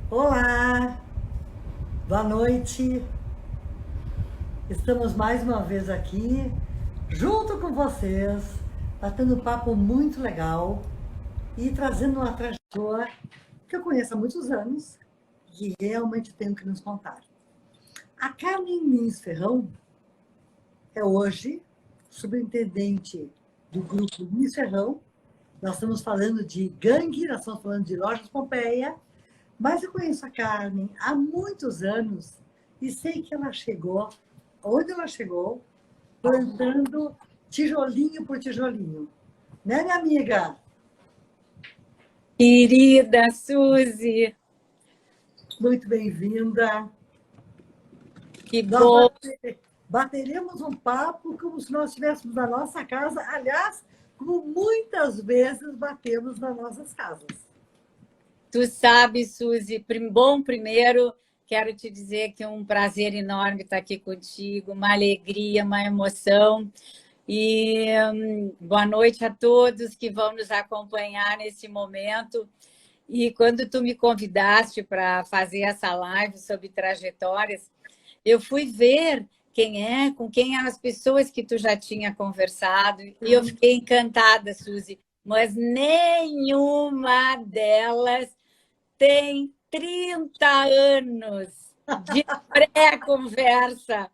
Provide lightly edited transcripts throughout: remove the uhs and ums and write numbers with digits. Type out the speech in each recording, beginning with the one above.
Olá, boa noite. Estamos mais uma vez aqui, junto com vocês, batendo um papo muito legal e trazendo uma trajetória que eu conheço há muitos anos e realmente tenho que nos contar. A Carmen Lins Ferrão é hoje superintendente do grupo Lins Ferrão. Nós estamos falando de gangue, nós estamos falando de Lojas Pompeia, mas eu conheço a Carmen há muitos anos e sei que ela chegou, onde ela chegou, plantando tijolinho por tijolinho. Né, minha amiga? Querida Suzy, Muito bem-vinda. que Nós bom. bateremos um papo como se nós estivéssemos na nossa casa. Aliás, como muitas vezes batemos nas nossas casas. Tu sabe, Suzy, bom, primeiro quero te dizer que é um prazer enorme estar aqui contigo, uma alegria, uma emoção. E boa noite a todos que vão nos acompanhar nesse momento. E quando tu me convidaste para fazer essa live sobre trajetórias, eu fui ver com quem eram as pessoas que tu já tinha conversado, e eu fiquei encantada, Suzy, mas nenhuma delas tem 30 anos de pré-conversa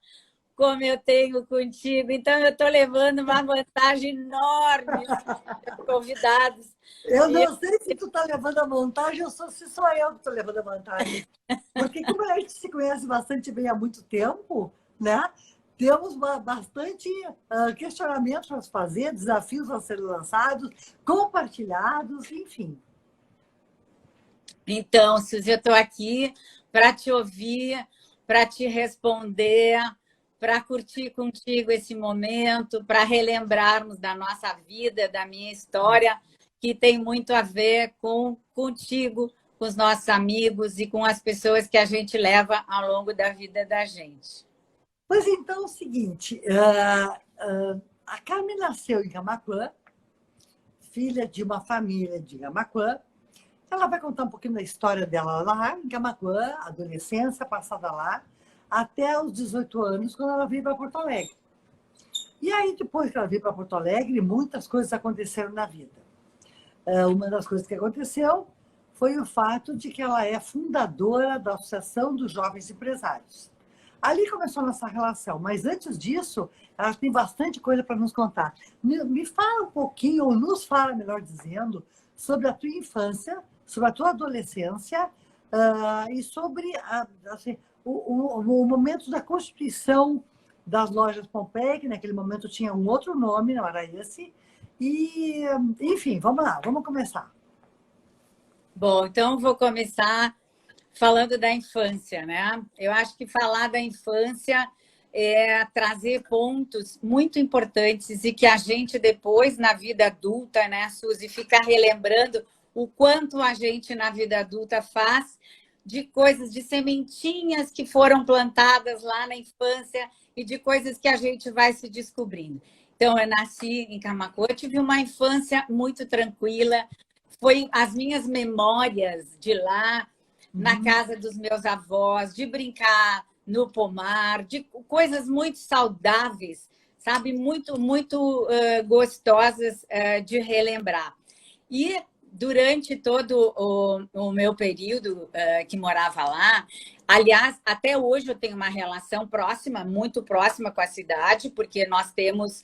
como eu tenho contigo. Então, eu estou levando uma vantagem enorme dos convidados. Eu E não sei se tu está levando a vantagem ou se sou eu que estou levando a vantagem. Porque como a gente se conhece bastante bem há muito tempo, né? Temos bastante questionamentos para fazer, desafios a serem lançados, compartilhados, enfim. Então, Suzy, eu estou aqui para te ouvir, para te responder, para curtir contigo esse momento, para relembrarmos da nossa vida, da minha história, que tem muito a ver contigo, com os nossos amigos e com as pessoas que a gente leva ao longo da vida da gente. Pois então, é o seguinte, a Carmen nasceu em Camaquã, filha de uma família de Camaquã. Ela vai contar um pouquinho da história dela lá em Camaquã, adolescência passada lá, até os 18 anos, quando ela veio para Porto Alegre. E aí, depois que ela veio para Porto Alegre, muitas coisas aconteceram na vida. Uma das coisas que aconteceu foi o fato de que ela é fundadora da Associação dos Jovens Empresários. Ali começou a nossa relação, mas antes disso, ela tem bastante coisa para nos contar. Me fala um pouquinho, ou nos fala, melhor dizendo, sobre a tua infância, sobre a tua adolescência e sobre assim, o momento da constituição das lojas Pompeia, que naquele momento tinha um outro nome, não era esse. E, enfim, vamos lá, vamos começar. Bom, então vou começar falando da infância, né? Eu acho que falar da infância é trazer pontos muito importantes e que a gente depois, na vida adulta, né, Suzy, fica relembrando o quanto a gente na vida adulta faz de coisas, de sementinhas que foram plantadas lá na infância e de coisas que a gente vai se descobrindo. Então, eu nasci em Camaquã, tive uma infância muito tranquila, foi as minhas memórias de lá, na casa dos meus avós, de brincar no pomar, de coisas muito saudáveis, sabe? Muito gostosas de relembrar. E durante todo o meu período que morava lá, aliás, até hoje eu tenho uma relação próxima, muito próxima com a cidade, porque nós temos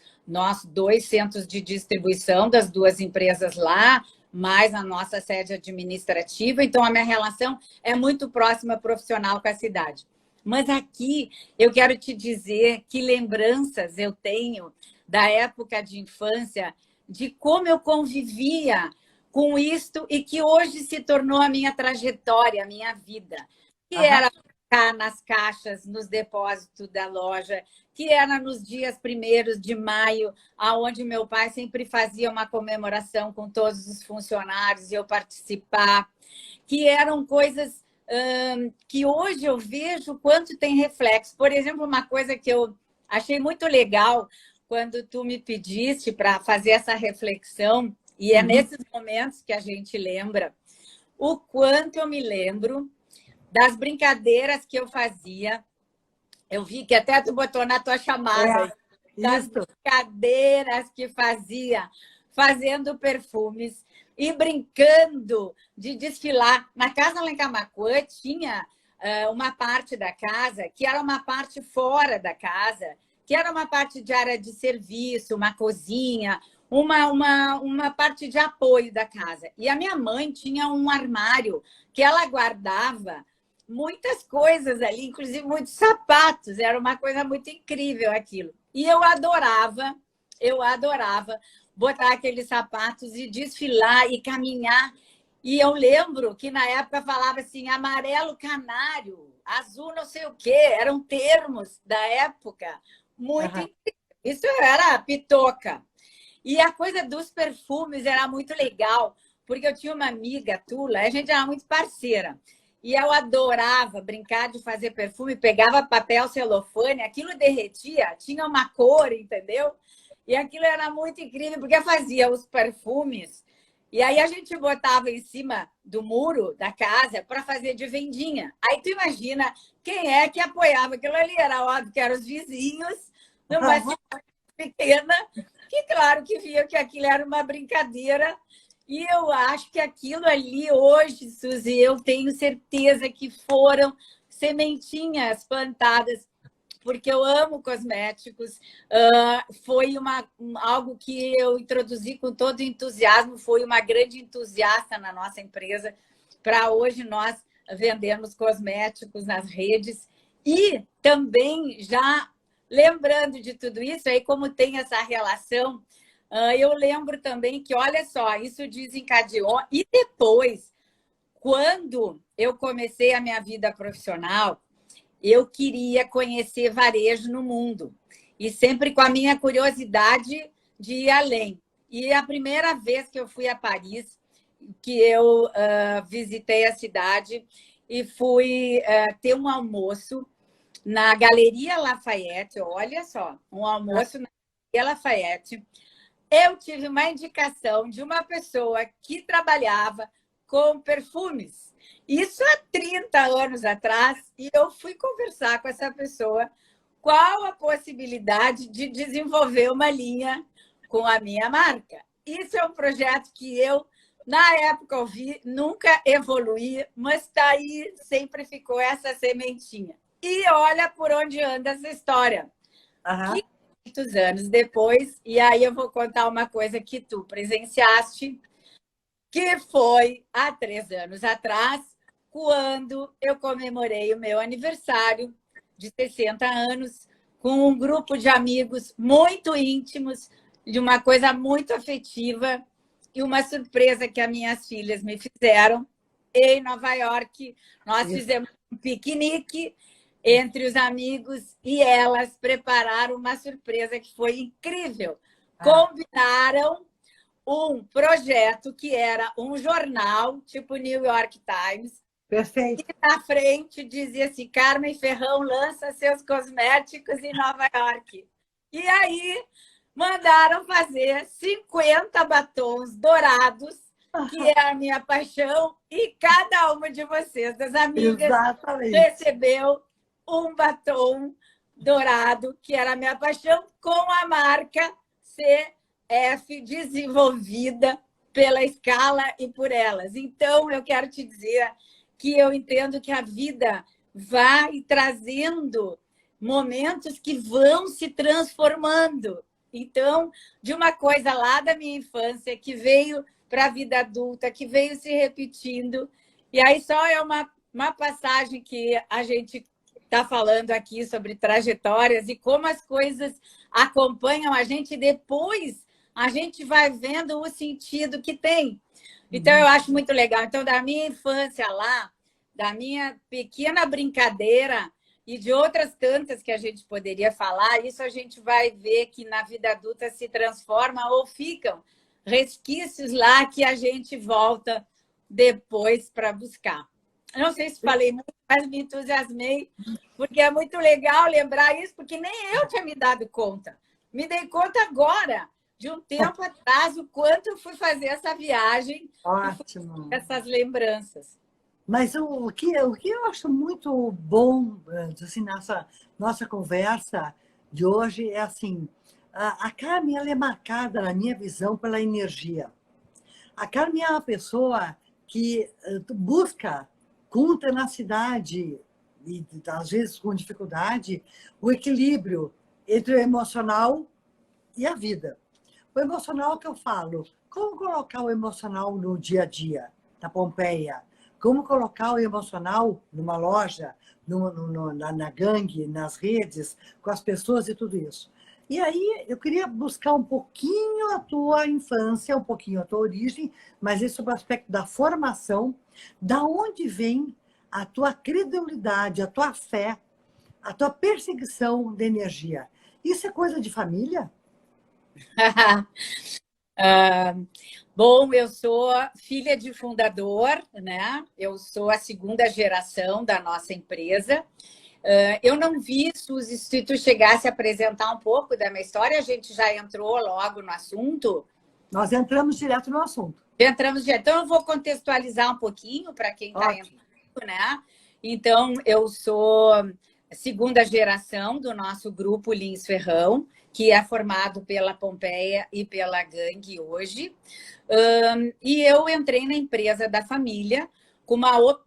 dois centros de distribuição das duas empresas lá, mais a nossa sede administrativa, então a minha relação é muito próxima profissional com a cidade. Mas aqui eu quero te dizer que lembranças eu tenho da época de infância, de como eu convivia com isto e que hoje se tornou a minha trajetória, a minha vida, que era ficar nas caixas, nos depósitos da loja, que era nos dias 1º de maio, aonde meu pai sempre fazia uma comemoração com todos os funcionários e eu participar, que eram coisas que hoje eu vejo quanto tem reflexo. Por exemplo, uma coisa que eu achei muito legal quando tu me pediste para fazer essa reflexão, e é nesses momentos que a gente lembra, o quanto eu me lembro das brincadeiras que eu fazia. Eu vi que até tu botou na tua chamada. Das brincadeiras que fazia, fazendo perfumes e brincando de desfilar. Na casa lá em Camaquã tinha uma parte da casa que era uma parte fora da casa, que era uma parte de área de serviço, uma cozinha, uma parte de apoio da casa. E a minha mãe tinha um armário que ela guardava muitas coisas ali, inclusive muitos sapatos. Era uma coisa muito incrível aquilo. E eu adorava botar aqueles sapatos e desfilar e caminhar. E eu lembro que na época falava assim, amarelo canário, azul não sei o quê, eram termos da época muito incrível. Isso era pitoca. E a coisa dos perfumes era muito legal, porque eu tinha uma amiga, Tula, a gente era muito parceira. E eu adorava brincar de fazer perfume, pegava papel celofane, aquilo derretia, tinha uma cor, entendeu? E aquilo era muito incrível, porque fazia os perfumes. E aí a gente botava em cima do muro da casa para fazer de vendinha. Aí tu imagina quem é que apoiava aquilo ali. Era óbvio que eram os vizinhos, numa cidade pequena, que claro que via que aquilo era uma brincadeira. E eu acho que aquilo ali hoje, Suzy, eu tenho certeza que foram sementinhas plantadas, porque eu amo cosméticos. Foi algo que eu introduzi com todo entusiasmo, foi uma grande entusiasta na nossa empresa, para hoje nós vendermos cosméticos nas redes. E também, já lembrando de tudo isso, aí como tem essa relação, eu lembro também que, olha só, isso desencadeou. E depois, quando eu comecei a minha vida profissional, eu queria conhecer varejo no mundo. E sempre com a minha curiosidade de ir além. E a primeira vez que eu fui a Paris, que eu visitei a cidade e fui ter um almoço na Galeria Lafayette, olha só, um almoço na Galeria Lafayette. Eu tive uma indicação de uma pessoa que trabalhava com perfumes. Isso há 30 anos atrás, e eu fui conversar com essa pessoa qual a possibilidade de desenvolver uma linha com a minha marca. Isso é um projeto que eu, na época, ouvi, nunca evoluí, mas está aí, sempre ficou essa sementinha. E olha por onde anda essa história. Muitos anos depois, e aí eu vou contar uma coisa que tu presenciaste, que foi há 3 anos atrás, quando eu comemorei o meu aniversário de 60 anos com um grupo de amigos muito íntimos, de uma coisa muito afetiva, e uma surpresa que as minhas filhas me fizeram em Nova York. Nós fizemos um piquenique entre os amigos e elas prepararam uma surpresa que foi incrível. Combinaram um projeto que era um jornal, tipo New York Times. Perfeito. E na frente dizia assim, Carmen Ferrão lança seus cosméticos em Nova York. E aí mandaram fazer 50 batons dourados, que é a minha paixão, e cada uma de vocês, das amigas, recebeu um batom dourado, que era a minha paixão, com a marca CF, desenvolvida pela Scala e por elas. Então, eu quero te dizer que eu entendo que a vida vai trazendo momentos que vão se transformando. Então, de uma coisa lá da minha infância que veio para a vida adulta, que veio se repetindo, e aí só é uma passagem que a gente está falando aqui sobre trajetórias e como as coisas acompanham a gente, depois a gente vai vendo o sentido que tem. Então, eu acho muito legal. Então, da minha infância lá, da minha pequena brincadeira e de outras tantas que a gente poderia falar, isso a gente vai ver que na vida adulta se transforma ou ficam resquícios lá que a gente volta depois para buscar. Não sei se falei muito, mas me entusiasmei, porque é muito legal lembrar isso, porque nem eu tinha me dado conta. Me dei conta agora, de um tempo atrás, o quanto eu fui fazer essa viagem. Ótimo. Essas lembranças. Mas o que eu acho muito bom, assim, nessa nossa conversa de hoje é assim, a Carmen ela é marcada, na minha visão, pela energia. A Carmen é uma pessoa que busca com tenacidade e, às vezes, com dificuldade, o equilíbrio entre o emocional e a vida. O emocional que eu falo, como colocar o emocional no dia a dia, na Pompeia? Como colocar o emocional numa loja, na gangue, nas redes, com as pessoas e tudo isso. E aí eu queria buscar um pouquinho a tua infância, um pouquinho a tua origem, mas isso sobre o aspecto da formação, da onde vem a tua credulidade, a tua fé, a tua perseguição de energia. Isso é coisa de família? Bom, eu sou filha de fundador, né? Eu sou a segunda geração da nossa empresa. Eu não vi, Suzy, se tu chegasse a apresentar um pouco da minha história, a gente já entrou logo no assunto. Nós entramos direto no assunto. Entramos direto. Então, eu vou contextualizar um pouquinho para quem está entrando, né? Então, eu sou segunda geração do nosso grupo Lins Ferrão, que é formado pela Pompeia e pela Gangue hoje. E eu entrei na empresa da família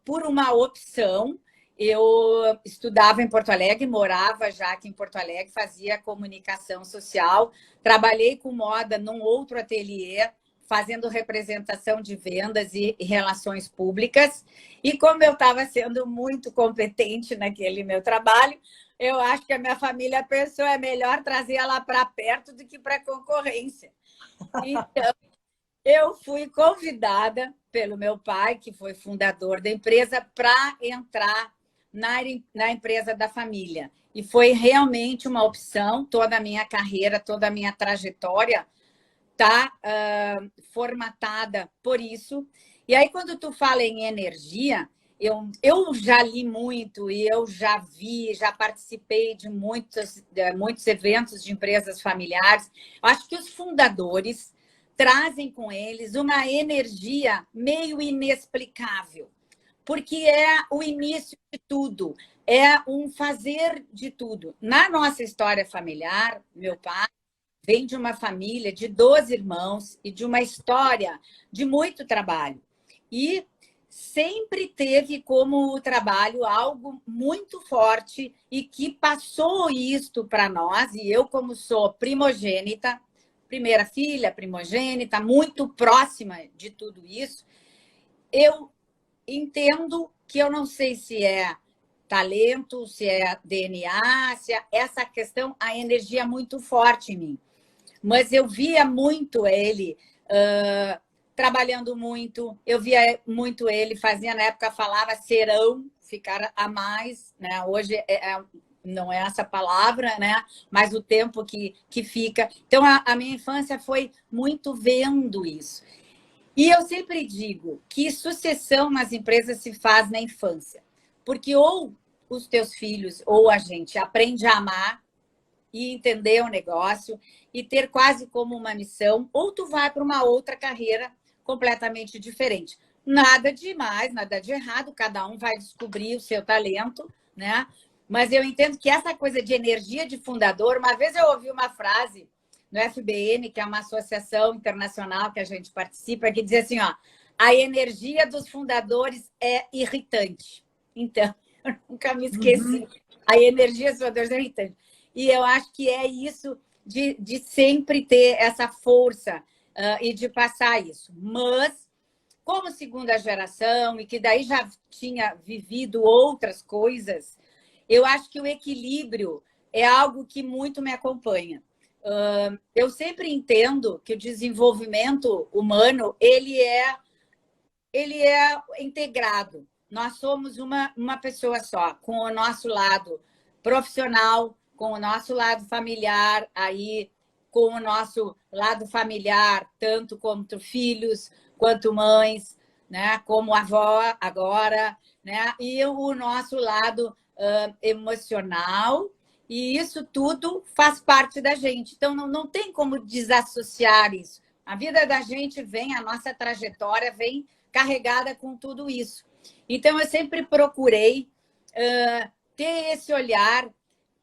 por uma opção. Eu estudava em Porto Alegre, morava já aqui em Porto Alegre, fazia comunicação social, trabalhei com moda num outro ateliê, fazendo representação de vendas e relações públicas. E como eu estava sendo muito competente naquele meu trabalho, eu acho que a minha família pensou é melhor trazer ela para perto do que para a concorrência. Então, eu fui convidada pelo meu pai, que foi fundador da empresa, para entrar na empresa da família. E foi realmente uma opção, toda a minha carreira, toda a minha trajetória está formatada por isso. E aí, quando tu fala em energia, eu já li muito e eu já vi, já participei de muitos eventos de empresas familiares. Acho que os fundadores trazem com eles uma energia meio inexplicável, porque é o início de tudo, é um fazer de tudo. Na nossa história familiar, meu pai vem de uma família de 12 irmãos e de uma história de muito trabalho. E sempre teve como o trabalho algo muito forte e que passou isto para nós. E eu, como sou primogênita, primeira filha, primogênita, muito próxima de tudo isso, eu entendo que eu não sei se é talento, se é DNA, se é essa questão, a energia é muito forte em mim. Mas eu via muito ele trabalhando muito, eu via muito ele, fazia na época, falava serão, ficar a mais, né? Hoje não é essa palavra, né? Mas o tempo que fica. Então, a minha infância foi muito vendo isso. E eu sempre digo que sucessão nas empresas se faz na infância, porque ou os teus filhos ou a gente aprende a amar e entender o negócio e ter quase como uma missão, ou tu vai para uma outra carreira completamente diferente. Nada de mais, nada de errado, cada um vai descobrir o seu talento, né? Mas eu entendo que essa coisa de energia de fundador, uma vez eu ouvi uma frase no FBN, que é uma associação internacional que a gente participa, que diz assim, ó, a energia dos fundadores é irritante. Então, eu nunca me esqueci. A energia dos fundadores é irritante. E eu acho que é isso de sempre ter essa força e de passar isso. Mas, como segunda geração, e que daí já tinha vivido outras coisas, eu acho que o equilíbrio é algo que muito me acompanha. Eu sempre entendo que o desenvolvimento humano ele é integrado. Nós somos uma pessoa só, com o nosso lado profissional, com o nosso lado familiar, aí com o nosso lado familiar, tanto quanto filhos, quanto mães, né? Como avó agora, né? E o nosso lado emocional, e isso tudo faz parte da gente. Então, não tem como desassociar isso. A vida da gente vem, a nossa trajetória vem carregada com tudo isso. Então, eu sempre procurei ter esse olhar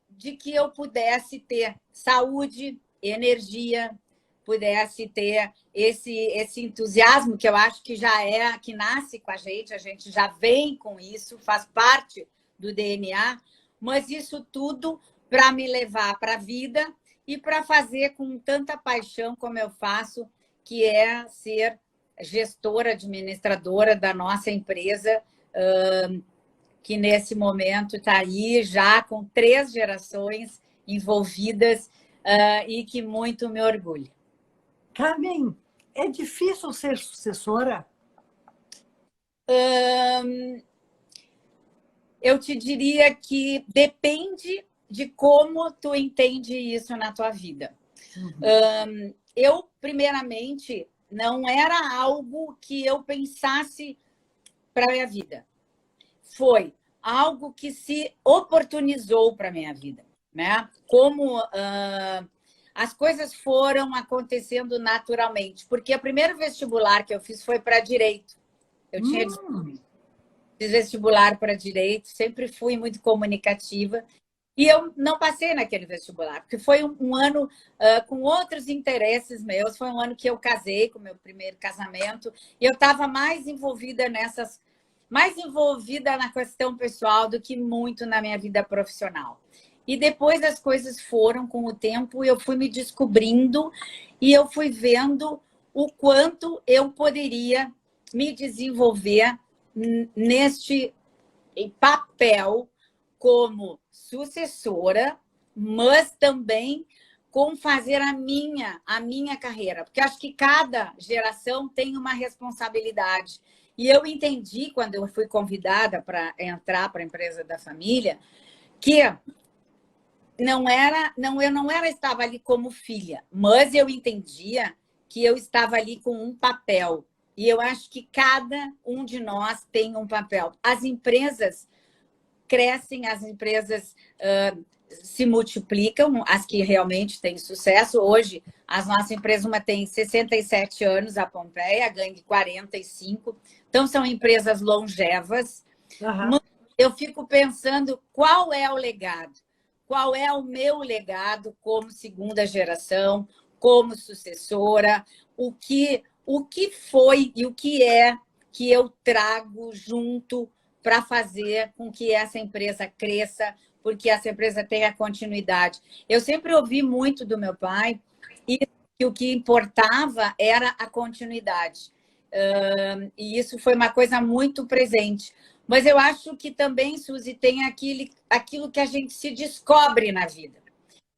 de que eu pudesse ter saúde, energia, pudesse ter esse entusiasmo que eu acho que já que nasce com a gente já vem com isso, faz parte do DNA, mas isso tudo para me levar para a vida e para fazer com tanta paixão como eu faço, que é ser gestora, administradora da nossa empresa, que nesse momento está aí já com 3 gerações envolvidas e que muito me orgulha. Carmen, é difícil ser sucessora? Eu te diria que depende de como tu entende isso na tua vida. Eu, primeiramente, não era algo que eu pensasse para a minha vida. Foi algo que se oportunizou para a minha vida, né? Como as coisas foram acontecendo naturalmente. Porque o primeiro vestibular que eu fiz foi para Direito. Eu fiz vestibular para Direito, sempre fui muito comunicativa. E eu não passei naquele vestibular, porque foi um ano com outros interesses meus. Foi um ano que eu casei, com o meu primeiro casamento, e eu estava mais envolvida na questão pessoal do que muito na minha vida profissional. E depois as coisas foram, com o tempo, eu fui me descobrindo e eu fui vendo o quanto eu poderia me desenvolver neste papel como sucessora, mas também com fazer a minha carreira, porque acho que cada geração tem uma responsabilidade. E eu entendi, quando eu fui convidada para entrar para a empresa da família, que eu não estava ali como filha, mas eu entendia que eu estava ali com um papel. E eu acho que cada um de nós tem um papel. As empresas crescem, as empresas se multiplicam, as que realmente têm sucesso. Hoje, as nossas empresas, uma tem 67 anos, a Pompeia, a Gangue 45. Então, são empresas longevas. Mas eu fico pensando qual é o legado, qual é o meu legado como segunda geração, como sucessora, o que foi e o que é que eu trago junto para fazer com que essa empresa cresça, porque essa empresa tenha continuidade. Eu sempre ouvi muito do meu pai e que o que importava era a continuidade. E isso foi uma coisa muito presente. Mas eu acho que também, Suzy, tem aquilo que a gente se descobre na vida.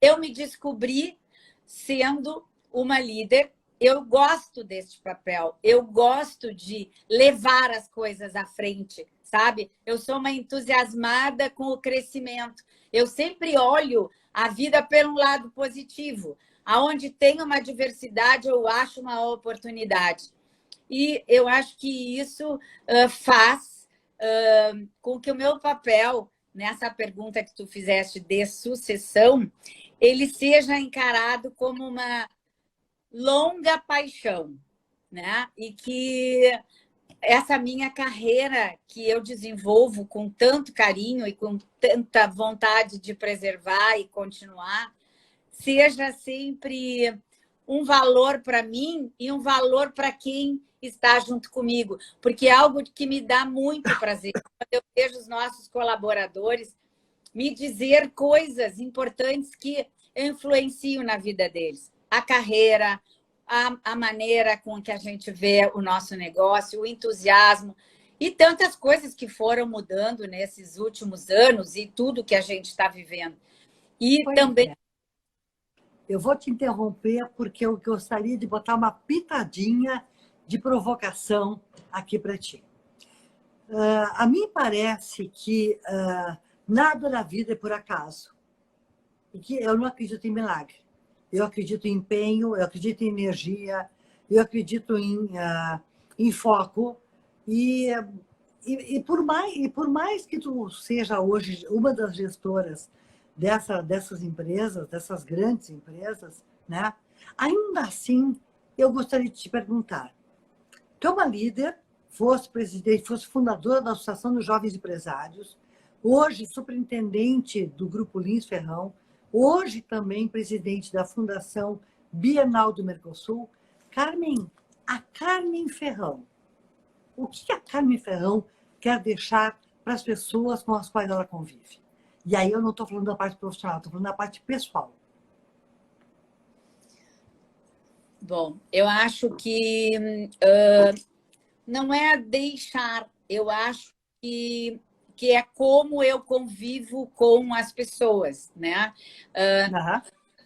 Eu me descobri sendo uma líder. Eu gosto deste papel, eu gosto de levar as coisas à frente, sabe? Eu sou uma entusiasmada com o crescimento. Eu sempre olho a vida pelo lado positivo. Aonde tem uma diversidade, eu acho uma oportunidade. E eu acho que isso faz com que o meu papel, nessa pergunta que tu fizeste de sucessão, ele seja encarado como uma longa paixão, né? E que essa minha carreira que eu desenvolvo com tanto carinho e com tanta vontade de preservar e continuar, seja sempre um valor para mim e um valor para quem está junto comigo, porque é algo que me dá muito prazer. Quando eu vejo os nossos colaboradores me dizer coisas importantes que eu influencio na vida deles. A carreira, a maneira com que a gente vê o nosso negócio, o entusiasmo e tantas coisas que foram mudando nesses últimos anos e tudo que a gente está vivendo. E também... Eu vou te interromper porque eu gostaria de botar uma pitadinha de provocação aqui para ti. A mim parece que nada na vida é por acaso. E que eu não acredito em milagre. Eu acredito em empenho, eu acredito em energia, eu acredito em foco. E por mais que tu seja hoje uma das gestoras dessas empresas, dessas grandes empresas, né? Ainda assim, eu gostaria de te perguntar. Tu é uma líder fosse presidente, fosse fundadora da Associação dos Jovens Empresários, hoje superintendente do Grupo Lins Ferrão, hoje também presidente da Fundação Bienal do Mercosul. Carmen, a Carmen Ferrão, o que a Carmen Ferrão quer deixar para as pessoas com as quais ela convive? E aí eu não estou falando da parte profissional, estou falando da parte pessoal. Bom, eu acho que não é deixar, eu acho que é como eu convivo com as pessoas, né? Ao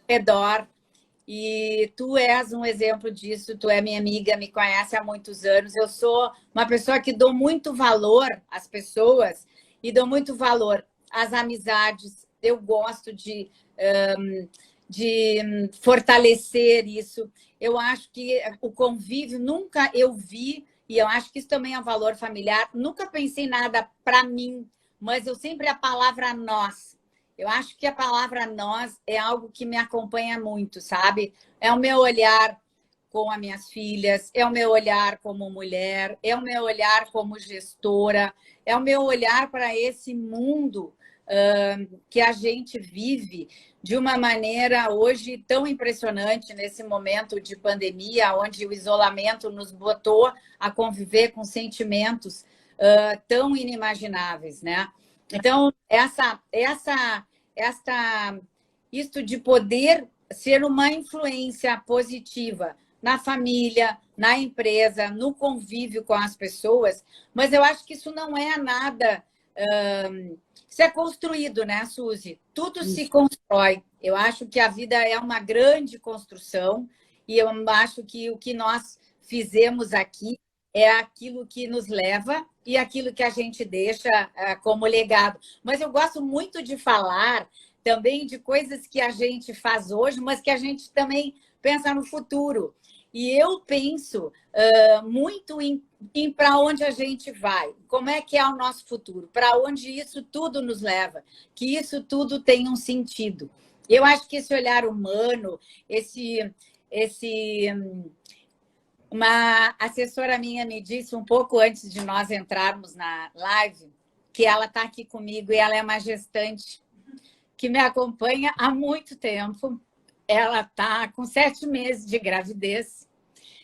redor. E tu és um exemplo disso, tu é minha amiga, me conhece há muitos anos. Eu sou uma pessoa que dou muito valor às pessoas e dou muito valor às amizades. Eu gosto de fortalecer isso. Eu acho que o convívio nunca eu vi, e eu acho que isso também é um valor familiar, nunca pensei nada para mim, mas eu sempre a palavra nós. Eu acho que a palavra nós é algo que me acompanha muito, sabe? É o meu olhar com as minhas filhas, é o meu olhar como mulher, é o meu olhar como gestora, é o meu olhar para esse mundo que a gente vive de uma maneira hoje tão impressionante nesse momento de pandemia, onde o isolamento nos botou a conviver com sentimentos tão inimagináveis, né? Então, isto de poder ser uma influência positiva na família, na empresa, no convívio com as pessoas, mas eu acho que isso não é nada... isso é construído, né, Suzy? Tudo se constrói. Eu acho que a vida é uma grande construção e eu acho que o que nós fizemos aqui é aquilo que nos leva e aquilo que a gente deixa como legado. Mas eu gosto muito de falar também de coisas que a gente faz hoje, mas que a gente também pensa no futuro. E eu penso muito em para onde a gente vai, como é que é o nosso futuro, para onde isso tudo nos leva, que isso tudo tem um sentido. Eu acho que esse olhar humano, uma assessora minha me disse um pouco antes de nós entrarmos na live que ela está aqui comigo e ela é uma gestante que me acompanha há muito tempo. Ela está com 7 meses de gravidez.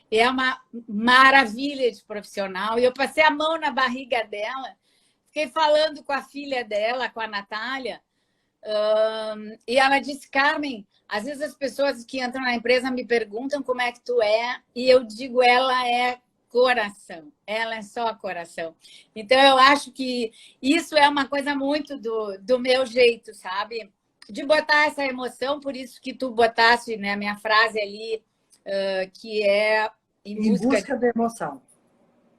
É uma maravilha de profissional. E eu passei a mão na barriga dela, fiquei falando com a filha dela, com a Natália, e ela disse, Carmen, às vezes as pessoas que entram na empresa me perguntam como é que tu é, e eu digo, ela é coração, ela é só coração. Então, eu acho que isso é uma coisa muito do meu jeito, sabe? De botar essa emoção, por isso que tu botaste, né, a minha frase ali, que é em busca da emoção.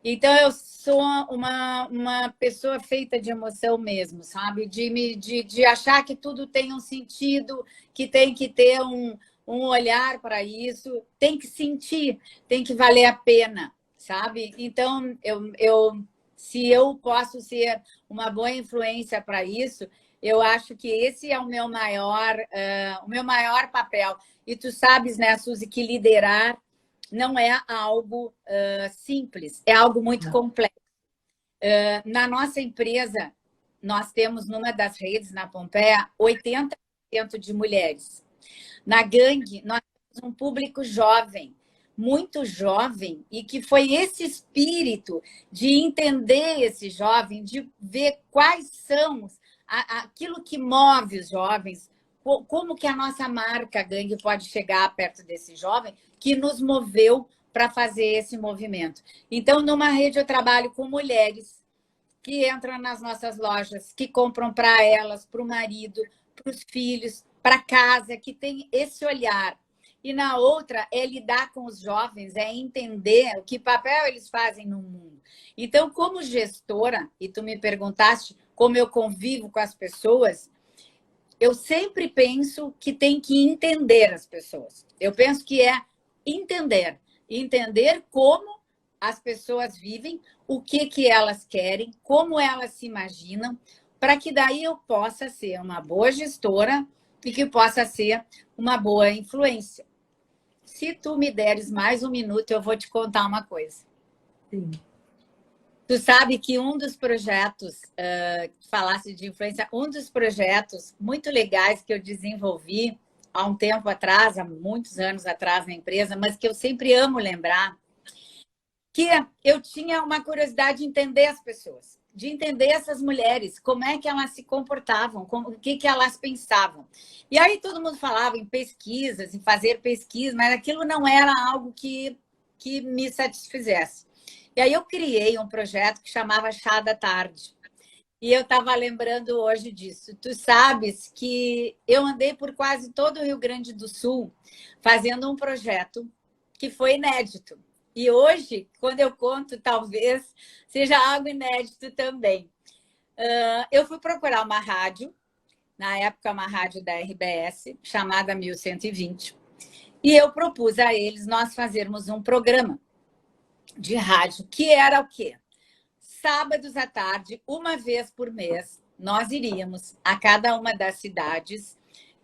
Então, eu sou uma pessoa feita de emoção mesmo, sabe? De achar que tudo tem um sentido, que tem que ter um olhar para isso, tem que sentir, tem que valer a pena, sabe? Então, se eu posso ser uma boa influência para isso, eu acho que esse é o meu maior papel. E tu sabes, né, Suzy, que liderar não é algo simples, é algo muito complexo. Na nossa empresa, nós temos, numa das redes, na Pompeia, 80% de mulheres. Na gangue, nós temos um público jovem, muito jovem, e que foi esse espírito de entender esse jovem, de ver quais são aquilo que move os jovens, como que a nossa marca gangue pode chegar perto desse jovem, que nos moveu para fazer esse movimento. Então, numa rede eu trabalho com mulheres que entram nas nossas lojas, que compram para elas, para o marido, para os filhos, para casa, que tem esse olhar. E na outra é lidar com os jovens, é entender o que papel eles fazem no mundo. Então, como gestora, e tu me perguntaste como eu convivo com as pessoas, eu sempre penso que tem que entender as pessoas. Eu penso que é entender como as pessoas vivem, o que elas querem, como elas se imaginam, para que daí eu possa ser uma boa gestora e que possa ser uma boa influência. Se tu me deres mais um minuto, eu vou te contar uma coisa. Sim. Tu sabe que um dos projetos, falasse de influência, um dos projetos muito legais que eu desenvolvi há um tempo atrás, há muitos anos atrás na empresa, mas que eu sempre amo lembrar, que eu tinha uma curiosidade de entender as pessoas, de entender essas mulheres, como é que elas se comportavam, o que elas pensavam. E aí todo mundo falava em pesquisas, em fazer pesquisa, mas aquilo não era algo que me satisfizesse. E aí eu criei um projeto que chamava Chá da Tarde. E eu estava lembrando hoje disso. Tu sabes que eu andei por quase todo o Rio Grande do Sul fazendo um projeto que foi inédito. E hoje, quando eu conto, talvez seja algo inédito também. Eu fui procurar uma rádio, na época uma rádio da RBS, chamada 1120, e eu propus a eles nós fazermos um programa de rádio, que era o quê? Sábados à tarde, uma vez por mês, nós iríamos a cada uma das cidades,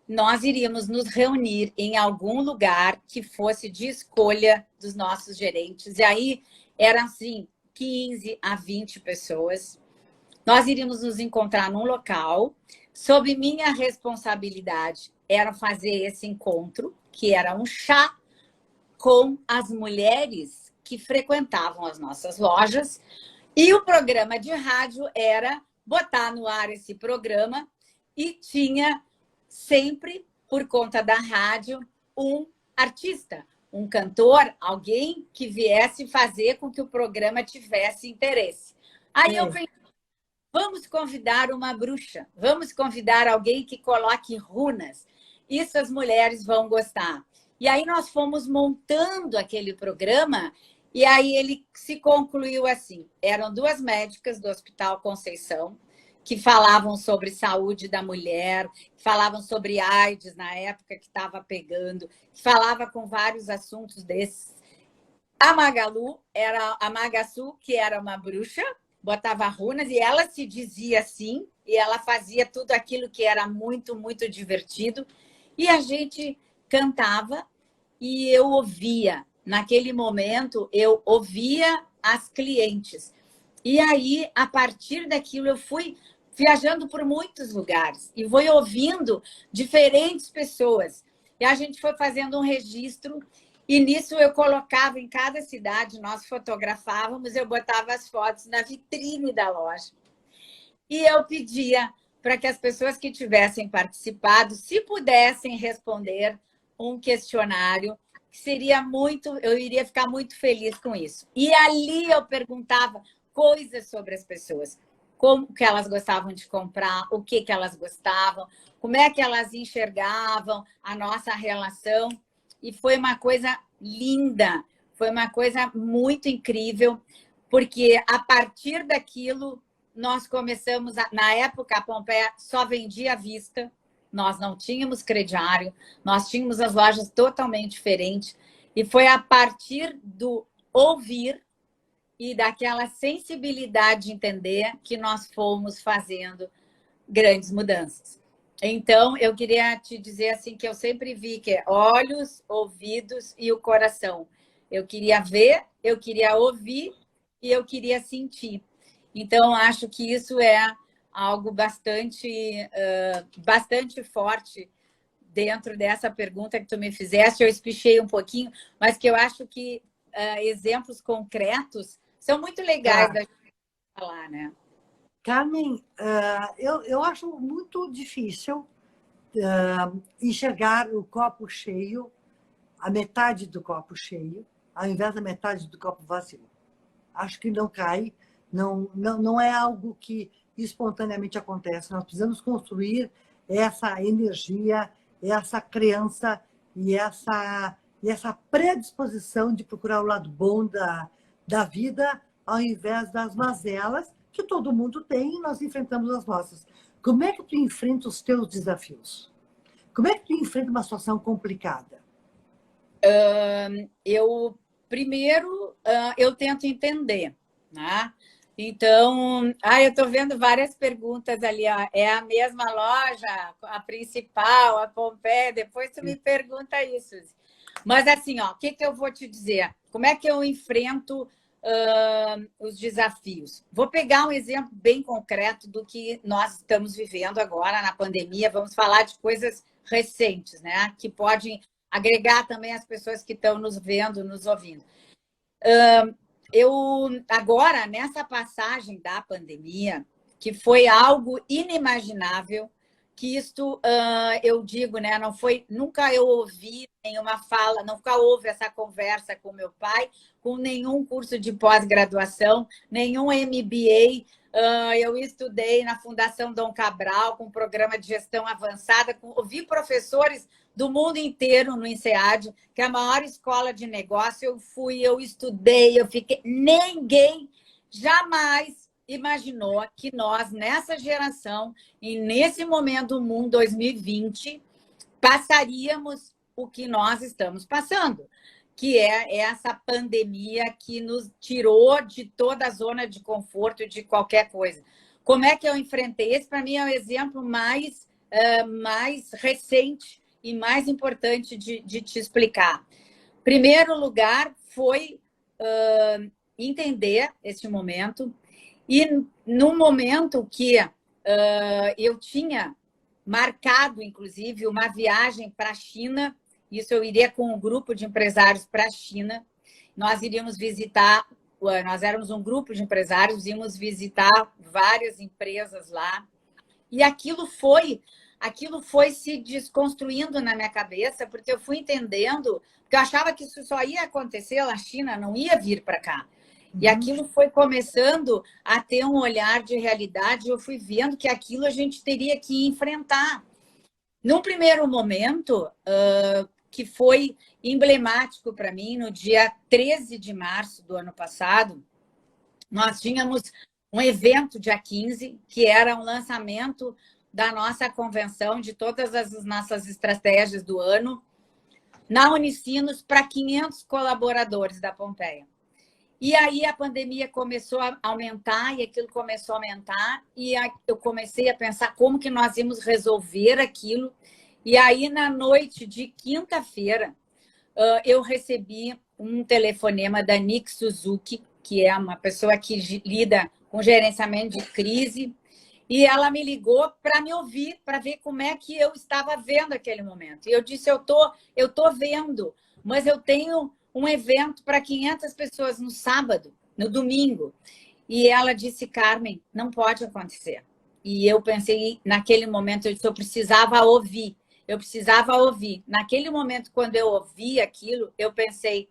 nós iríamos nos reunir em algum lugar que fosse de escolha dos nossos gerentes. E aí eram, assim, 15 a 20 pessoas. Nós iríamos nos encontrar num local. Sob minha responsabilidade era fazer esse encontro, que era um chá com as mulheres que frequentavam as nossas lojas. E o programa de rádio era botar no ar esse programa e tinha sempre, por conta da rádio, um artista, um cantor, alguém que viesse fazer com que o programa tivesse interesse. Aí eu pensei, vamos convidar uma bruxa, vamos convidar alguém que coloque runas. Isso as mulheres vão gostar. E aí nós fomos montando aquele programa. E aí ele se concluiu assim, eram duas médicas do Hospital Conceição, que falavam sobre saúde da mulher, falavam sobre AIDS na época que estava pegando, falava com vários assuntos desses. A Magalu era a Magasu, que era uma bruxa, botava runas, e ela se dizia assim, e ela fazia tudo aquilo que era muito, muito divertido. E a gente cantava e eu ouvia. Naquele momento, eu ouvia as clientes. E aí, a partir daquilo, eu fui viajando por muitos lugares e fui ouvindo diferentes pessoas. E a gente foi fazendo um registro e nisso eu colocava em cada cidade, nós fotografávamos, eu botava as fotos na vitrine da loja. E eu pedia para que as pessoas que tivessem participado, se pudessem responder um questionário, seria muito, eu iria ficar muito feliz com isso. E ali eu perguntava coisas sobre as pessoas, como que elas gostavam de comprar, o que elas gostavam, como é que elas enxergavam a nossa relação. E foi uma coisa linda, foi uma coisa muito incrível, porque a partir daquilo nós começamos, na época a Pompeia só vendia à vista, nós não tínhamos crediário, nós tínhamos as lojas totalmente diferentes. E foi a partir do ouvir e daquela sensibilidade de entender que nós fomos fazendo grandes mudanças. Então, eu queria te dizer assim que eu sempre vi que é olhos, ouvidos e o coração. Eu queria ver, eu queria ouvir e eu queria sentir. Então, acho que isso é algo bastante forte dentro dessa pergunta que tu me fizeste. Eu espichei um pouquinho, mas que eu acho que exemplos concretos são muito legais da gente falar, né? Carmen, eu acho muito difícil enxergar o copo cheio, a metade do copo cheio, ao invés da metade do copo vazio. Acho que não cai, não é algo que espontaneamente acontece. Nós precisamos construir essa energia, essa crença e essa predisposição de procurar o lado bom da vida, ao invés das mazelas que todo mundo tem e nós enfrentamos as nossas. Como é que tu enfrenta os teus desafios? Como é que tu enfrenta uma situação complicada? Primeiro, eu tento entender, né? Então, eu estou vendo várias perguntas ali. Ó. É a mesma loja, a principal, a Pompeia? Depois tu me pergunta isso. Mas assim, ó, o que eu vou te dizer? Como é que eu enfrento os desafios. Vou pegar um exemplo bem concreto do que nós estamos vivendo agora na pandemia. Vamos falar de coisas recentes, né? Que podem agregar também as pessoas que estão nos vendo, nos ouvindo. Eu, agora, nessa passagem da pandemia, que foi algo inimaginável, que isto, eu digo, né, não foi, nunca eu ouvi nenhuma fala, nunca houve essa conversa com meu pai, com nenhum curso de pós-graduação, nenhum MBA. Eu estudei na Fundação Dom Cabral, com programa de gestão avançada, ouvi professores do mundo inteiro no INSEAD, que é a maior escola de negócio. Eu estudei, eu fiquei... Ninguém jamais imaginou que nós, nessa geração, e nesse momento do mundo 2020, passaríamos o que nós estamos passando, que é essa pandemia que nos tirou de toda a zona de conforto de qualquer coisa. Como é que eu enfrentei? Esse, para mim, é o exemplo mais recente e mais importante de te explicar. Primeiro lugar foi entender esse momento. E no momento que eu tinha marcado, inclusive, uma viagem para a China, isso eu iria com um grupo de empresários para a China, nós iríamos visitar, nós éramos um grupo de empresários, íamos visitar várias empresas lá, e aquilo foi se desconstruindo na minha cabeça, porque eu fui entendendo, porque eu achava que isso só ia acontecer na China, não ia vir para cá. E aquilo foi começando a ter um olhar de realidade. Eu fui vendo que aquilo a gente teria que enfrentar. Num primeiro momento, que foi emblemático para mim, no dia 13 de março do ano passado, nós tínhamos um evento, dia 15, que era um lançamento da nossa convenção, de todas as nossas estratégias do ano, na Unicinos, para 500 colaboradores da Pompeia. E aí a pandemia começou a aumentar, e aquilo começou a aumentar, e eu comecei a pensar como que nós íamos resolver aquilo. E aí, na noite de quinta-feira, eu recebi um telefonema da Nick Suzuki, que é uma pessoa que lida com gerenciamento de crise, e ela me ligou para me ouvir, para ver como é que eu estava vendo aquele momento. E eu disse, eu tô vendo, mas eu tenho um evento para 500 pessoas no sábado, no domingo. E ela disse, Carmen, não pode acontecer. E eu pensei, naquele momento, eu precisava ouvir. Naquele momento, quando eu ouvi aquilo, eu pensei,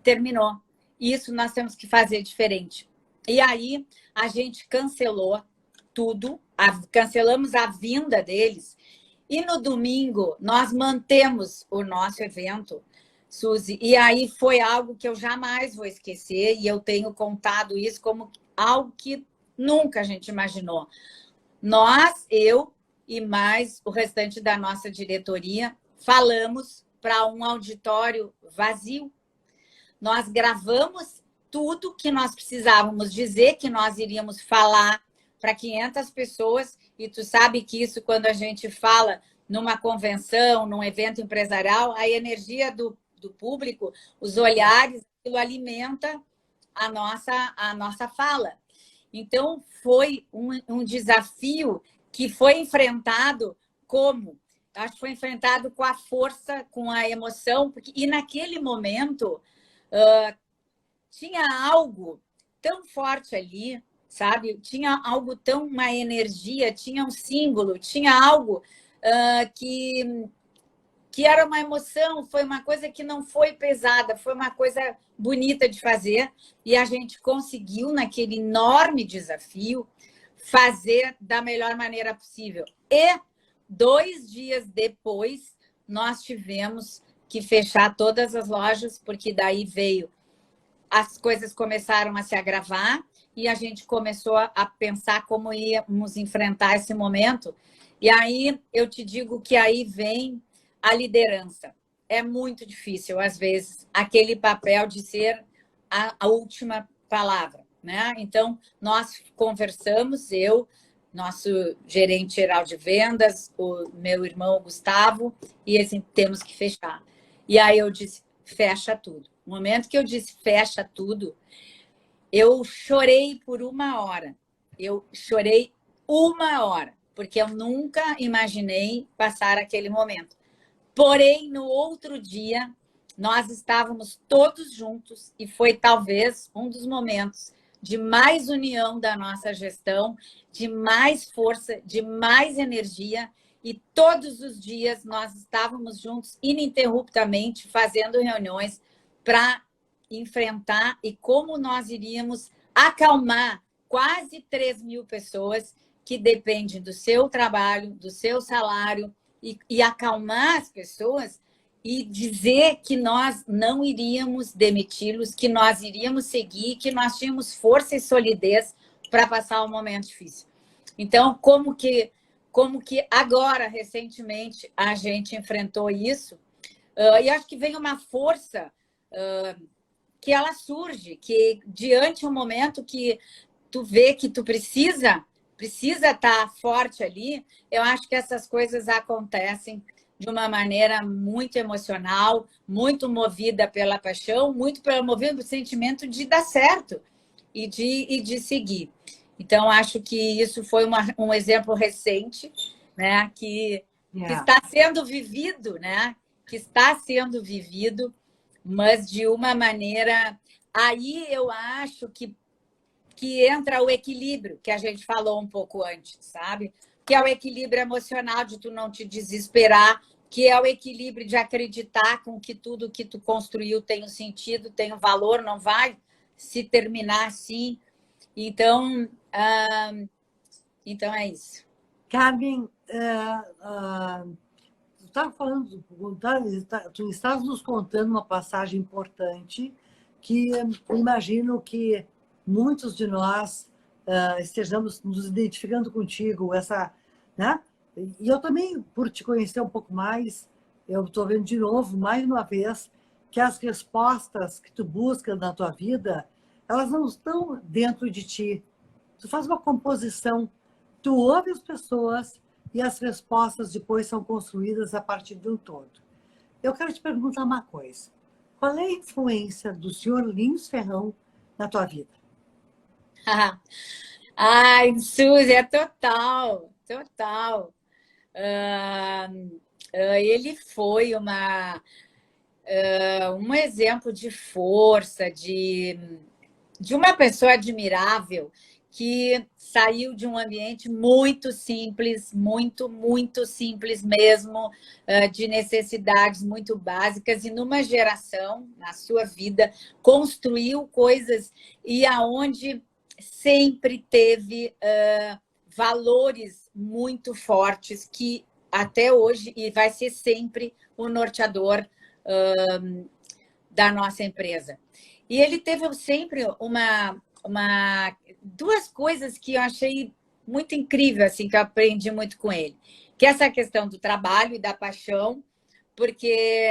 terminou. Isso nós temos que fazer diferente. E aí, a gente cancelou tudo, cancelamos a vinda deles. E no domingo, nós mantemos o nosso evento, Suzy, e aí foi algo que eu jamais vou esquecer, e eu tenho contado isso como algo que nunca a gente imaginou. Nós, eu e mais o restante da nossa diretoria, falamos para um auditório vazio. Nós gravamos tudo que nós precisávamos dizer, que nós iríamos falar para 500 pessoas, e tu sabe que isso, quando a gente fala numa convenção, num evento empresarial, a energia do público, os olhares, aquilo alimenta a nossa fala. Então, foi um desafio que foi enfrentado como? Acho que foi enfrentado com a força, com a emoção, e naquele momento tinha algo tão forte ali, sabe? Tinha algo tão, uma energia, tinha um símbolo, tinha algo que era uma emoção, foi uma coisa que não foi pesada, foi uma coisa bonita de fazer, e a gente conseguiu, naquele enorme desafio, fazer da melhor maneira possível. E 2 dias depois, nós tivemos que fechar todas as lojas, porque daí veio, as coisas começaram a se agravar, e a gente começou a pensar como íamos enfrentar esse momento. E aí, eu te digo que aí vem a liderança. É muito difícil, às vezes, aquele papel de ser a última palavra, né? Então, nós conversamos, nosso gerente geral de vendas, o meu irmão Gustavo, e assim, temos que fechar. E aí eu disse, fecha tudo. o momento que eu disse fecha tudo, eu chorei por 1 hora. Eu chorei 1 hora, porque eu nunca imaginei passar aquele momento. Porém, no outro dia, nós estávamos todos juntos e foi talvez um dos momentos de mais união da nossa gestão, de mais força, de mais energia, e todos os dias nós estávamos juntos ininterruptamente fazendo reuniões para enfrentar e como nós iríamos acalmar quase 3.000 pessoas que dependem do seu trabalho, do seu salário, e acalmar as pessoas e dizer que nós não iríamos demiti-los, que nós iríamos seguir, que nós tínhamos força e solidez para passar um momento difícil. Então, como que agora, recentemente, a gente enfrentou isso, e acho que vem uma força que ela surge, que diante um momento que tu vê que tu precisa estar forte ali, eu acho que essas coisas acontecem de uma maneira muito emocional, muito movida pela paixão, muito movida pelo sentimento de dar certo e de seguir. Então, acho que isso foi um exemplo recente, né, que está sendo vivido, né, que está sendo vivido, mas de uma maneira... Aí eu acho que entra o equilíbrio, que a gente falou um pouco antes, sabe? Que é o equilíbrio emocional de tu não te desesperar, que é o equilíbrio de acreditar com que tudo que tu construiu tem um sentido, tem um valor, não vai se terminar assim. Então, então é isso. Carmen, tu estava falando, tu estás nos contando uma passagem importante que imagino que muitos de nós estejamos nos identificando contigo, né? E eu também, por te conhecer um pouco mais, eu estou vendo de novo, mais uma vez, que as respostas que tu busca na tua vida, elas não estão dentro de ti. Tu faz uma composição, tu ouve as pessoas e as respostas depois são construídas a partir de um todo. Eu quero te perguntar uma coisa. Qual é a influência do senhor Lins Ferrão na tua vida? Ai, Suzy, é total. Ele foi um exemplo de força, de uma pessoa admirável que saiu de um ambiente muito simples, muito simples mesmo, de necessidades muito básicas, e numa geração, na sua vida, construiu coisas e aonde sempre teve valores muito fortes que até hoje, e vai ser sempre o norteador da nossa empresa. E ele teve sempre duas coisas que eu achei muito incrível, assim, que eu aprendi muito com ele, que é essa questão do trabalho e da paixão, porque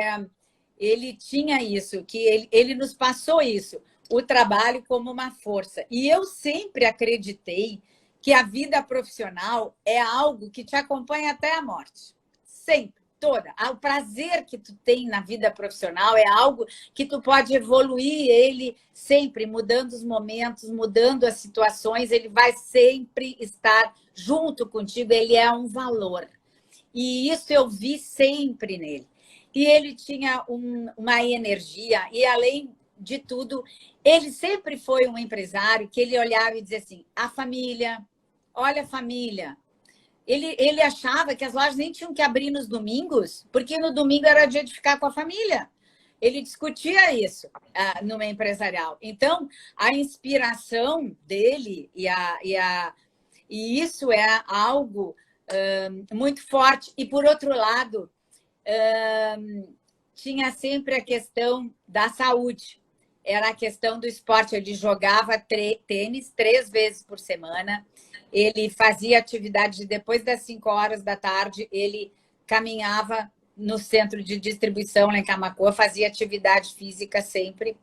ele tinha isso, que ele nos passou isso, o trabalho como uma força. E eu sempre acreditei que a vida profissional é algo que te acompanha até a morte. Sempre, toda. O prazer que tu tem na vida profissional é algo que tu pode evoluir ele sempre, mudando os momentos, mudando as situações, ele vai sempre estar junto contigo, ele é um valor. E isso eu vi sempre nele. E ele tinha uma energia, e além de tudo, ele sempre foi um empresário que ele olhava e dizia assim, a família, olha a família. Ele achava que as lojas nem tinham que abrir nos domingos, porque no domingo era dia de ficar com a família. Ele discutia isso numa empresarial. Então, a inspiração dele e isso é algo muito forte. E, por outro lado, tinha sempre a questão da saúde. Era a questão do esporte. Ele jogava tênis 3 vezes por semana. Ele fazia atividade depois das 5 horas da tarde. Ele caminhava no centro de distribuição lá em Camaquã, fazia atividade física sempre.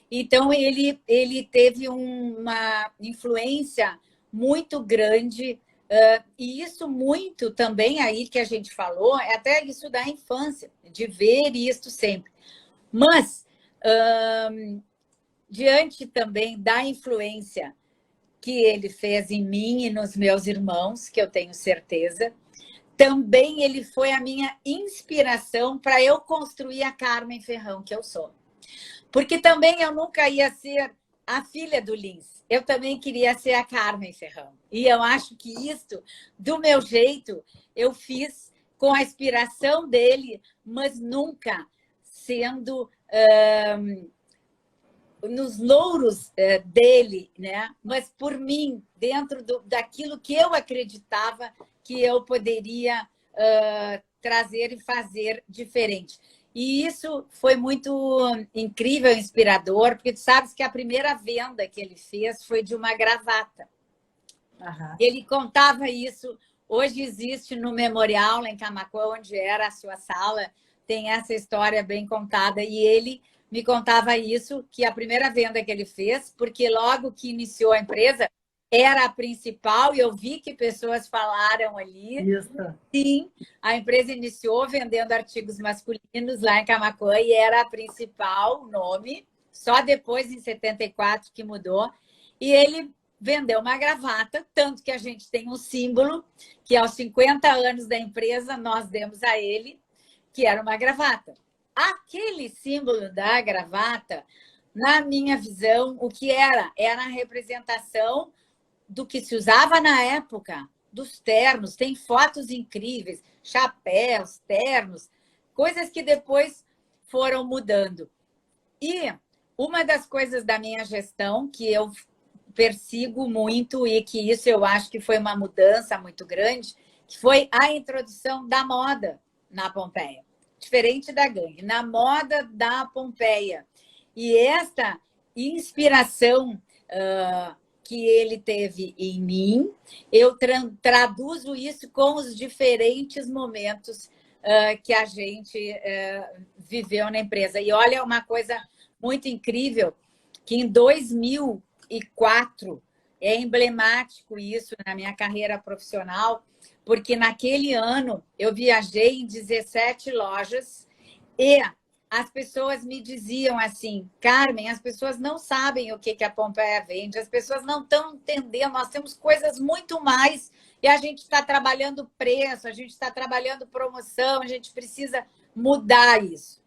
Então, ele teve uma influência muito grande. E isso muito também aí que a gente falou, é até isso da infância, de ver isso sempre. Mas diante também da influência que ele fez em mim e nos meus irmãos, que eu tenho certeza, também ele foi a minha inspiração para eu construir a Carmen Ferrão que eu sou. Porque também eu nunca ia ser a filha do Lins. Eu também queria ser a Carmen Ferrão. E eu acho que isso, do meu jeito, eu fiz com a inspiração dele, mas nunca sendo nos louros dele, né? Mas por mim, dentro daquilo que eu acreditava que eu poderia trazer e fazer diferente. E isso foi muito incrível, inspirador, porque tu sabes que a primeira venda que ele fez foi de uma gravata. Uhum. Ele contava isso. Hoje existe no memorial, lá em Camaquã, onde era a sua sala, tem essa história bem contada. E ele me contava isso, que a primeira venda que ele fez, porque logo que iniciou a empresa, era a principal, e eu vi que pessoas falaram ali. Isso. Sim, a empresa iniciou vendendo artigos masculinos lá em Camaquã, e era a principal nome, só depois, em 74, que mudou. E ele vendeu uma gravata, tanto que a gente tem um símbolo, que aos 50 anos da empresa, nós demos a ele, que era uma gravata. Aquele símbolo da gravata, na minha visão, o que era? Era a representação do que se usava na época, dos ternos. Tem fotos incríveis, chapéus, ternos, coisas que depois foram mudando. E uma das coisas da minha gestão que eu persigo muito e que isso eu acho que foi uma mudança muito grande, que foi a introdução da moda na Pompeia. Diferente da gangue, na moda da Pompeia. E esta inspiração que ele teve em mim, eu traduzo isso com os diferentes momentos que a gente viveu na empresa. E olha, uma coisa muito incrível, que em 2004, é emblemático isso na minha carreira profissional, porque naquele ano eu viajei em 17 lojas e as pessoas me diziam assim, Carmen, as pessoas não sabem o que a Pompeia vende, as pessoas não estão entendendo, nós temos coisas muito mais e a gente está trabalhando preço, a gente está trabalhando promoção, a gente precisa mudar isso.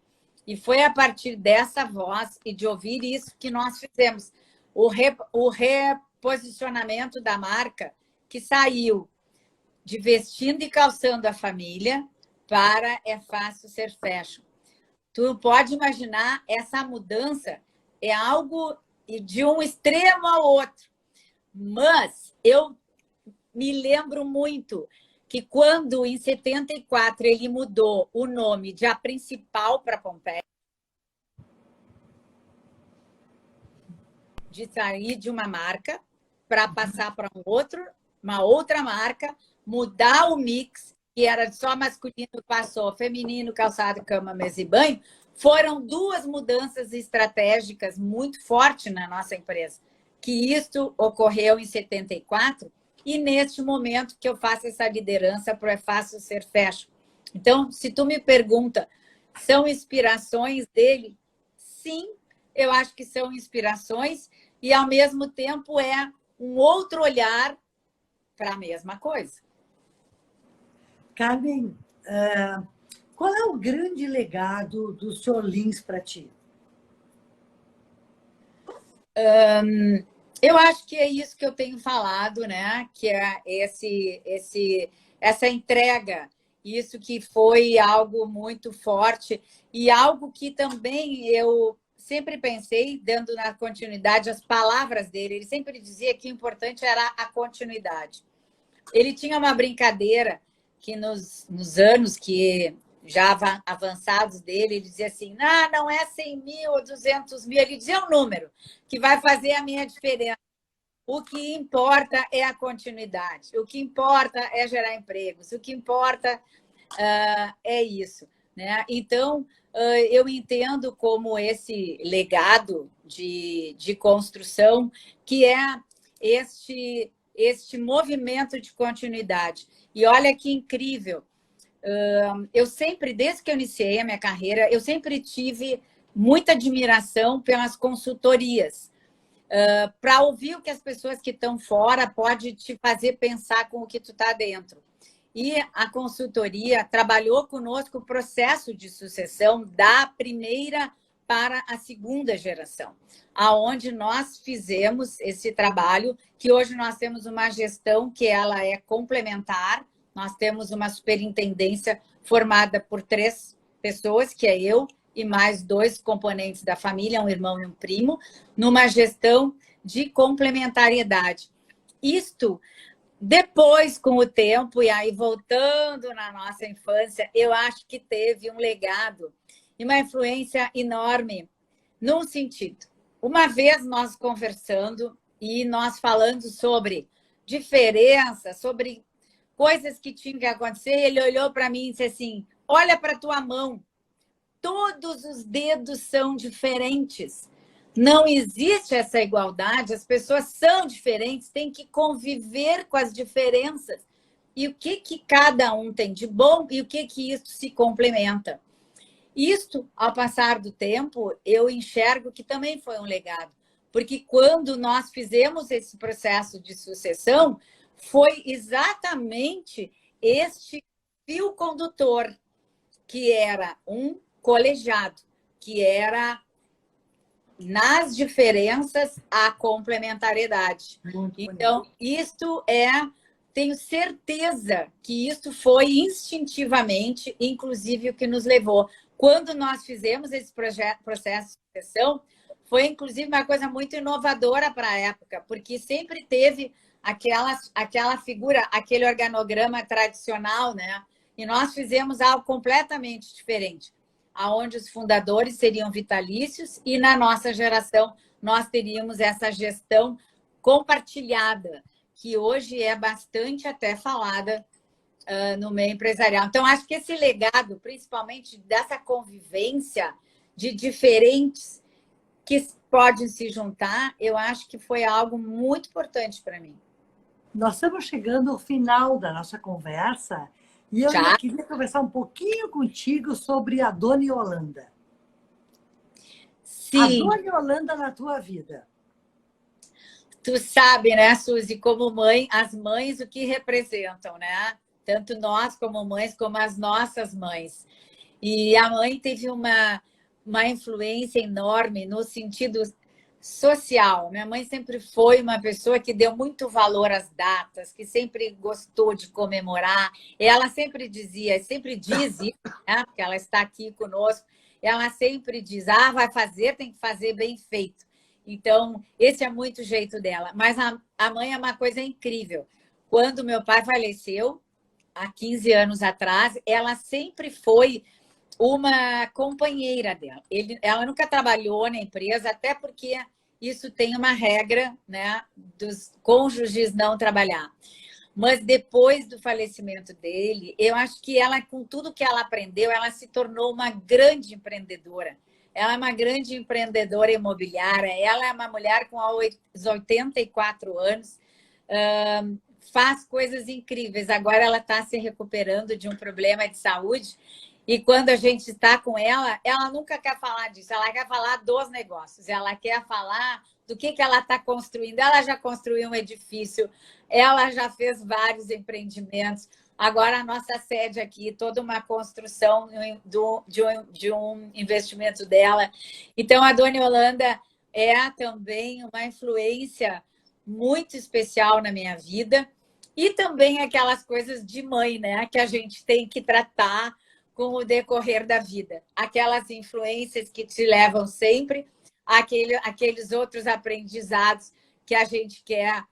E foi a partir dessa voz e de ouvir isso que nós fizemos o reposicionamento da marca, que saiu de vestindo e calçando a família para é fácil ser fashion. Tu pode imaginar, essa mudança é algo de um extremo ao outro. Mas eu me lembro muito que quando, em 74, ele mudou o nome de A Principal para Pompeia, de sair de uma marca para passar para uma outra marca, mudar o mix, que era só masculino, passou feminino, calçado, cama, mesa e banho, foram duas mudanças estratégicas muito fortes na nossa empresa, que isso ocorreu em 74, e neste momento que eu faço essa liderança para É Fácil Ser Fashion. Então, se tu me pergunta, são inspirações dele? Sim, eu acho que são inspirações e, ao mesmo tempo, é um outro olhar para a mesma coisa. Carmen, qual é o grande legado do Sr. Lins para ti? Eu acho que é isso que eu tenho falado, né? Que é essa entrega, isso que foi algo muito forte e algo que também eu sempre pensei, dando na continuidade as palavras dele. Ele sempre dizia que o importante era a continuidade. Ele tinha uma brincadeira que nos anos que já avançados dele, ele dizia assim, não é 100 mil ou 200 mil, ele dizia um número que vai fazer a minha diferença. O que importa é a continuidade, o que importa é gerar empregos, o que importa é isso, né? Então, eu entendo como esse legado de construção, que é este movimento de continuidade. E olha que incrível, eu sempre, desde que eu iniciei a minha carreira, eu sempre tive muita admiração pelas consultorias, para ouvir o que as pessoas que estão fora pode te fazer pensar com o que tu está dentro. E a consultoria trabalhou conosco o processo de sucessão da primeira para a segunda geração, aonde nós fizemos esse trabalho, que hoje nós temos uma gestão que ela é complementar, nós temos uma superintendência formada por 3 pessoas, que é eu e mais 2 componentes da família, um irmão e um primo, numa gestão de complementariedade. Isto, depois, com o tempo, e aí voltando na nossa infância, eu acho que teve um legado e uma influência enorme num sentido. Uma vez nós conversando e nós falando sobre diferença, sobre coisas que tinham que acontecer, ele olhou para mim e disse assim, olha para a tua mão, todos os dedos são diferentes. Não existe essa igualdade, as pessoas são diferentes, têm que conviver com as diferenças. E o que cada um tem de bom e o que isso se complementa. Isto, ao passar do tempo, eu enxergo que também foi um legado, porque quando nós fizemos esse processo de sucessão, foi exatamente este fio condutor, que era um colegiado, que era nas diferenças a complementariedade. Então, isto tenho certeza que isto foi instintivamente, inclusive, o que nos levou. Quando nós fizemos esse processo de sucessão, foi, inclusive, uma coisa muito inovadora para a época, porque sempre teve aquela figura, aquele organograma tradicional, né? E nós fizemos algo completamente diferente, aonde os fundadores seriam vitalícios e, na nossa geração, nós teríamos essa gestão compartilhada, que hoje é bastante até falada no meio empresarial. Então, acho que esse legado, principalmente dessa convivência de diferentes que podem se juntar, eu acho que foi algo muito importante para mim. Nós estamos chegando ao final da nossa conversa e eu Já? queria conversar um pouquinho contigo sobre a Dona Yolanda. Sim. A Dona Yolanda na tua vida. Tu sabe, né, Suzy, como mãe, as mães o que representam, né? Tanto nós como mães, como as nossas mães. E a mãe teve uma influência enorme no sentido social. Minha mãe sempre foi uma pessoa que deu muito valor às datas, que sempre gostou de comemorar. Ela sempre dizia, sempre diz isso, né? Porque ela está aqui conosco, ela sempre diz, vai fazer, tem que fazer bem feito. Então, esse é muito o jeito dela. Mas a mãe é uma coisa incrível. Quando meu pai faleceu, há 15 anos atrás, ela sempre foi uma companheira dela. Ela nunca trabalhou na empresa, até porque isso tem uma regra, né, dos cônjuges não trabalhar. Mas depois do falecimento dele, eu acho que ela, com tudo que ela aprendeu, ela se tornou uma grande empreendedora. Ela é uma grande empreendedora imobiliária, ela é uma mulher com 84 anos, faz coisas incríveis. Agora ela está se recuperando de um problema de saúde e quando a gente está com ela, ela nunca quer falar disso, ela quer falar dos negócios, ela quer falar do que ela está construindo. Ela já construiu um edifício, ela já fez vários empreendimentos. Agora, a nossa sede aqui, toda uma construção de um investimento dela. Então, a Dona Yolanda é também uma influência muito especial na minha vida e também aquelas coisas de mãe, né, que a gente tem que tratar com o decorrer da vida. Aquelas influências que te levam sempre aqueles outros aprendizados que a gente quer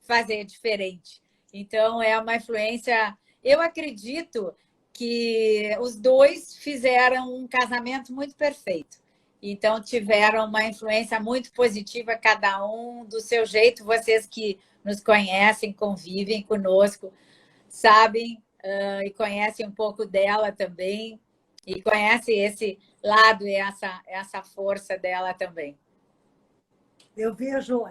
fazer diferente. Então, é uma influência... Eu acredito que os dois fizeram um casamento muito perfeito. Então, tiveram uma influência muito positiva, cada um do seu jeito. Vocês que nos conhecem, convivem conosco, sabem e conhecem um pouco dela também. E conhecem esse lado e essa força dela também. Eu vejo,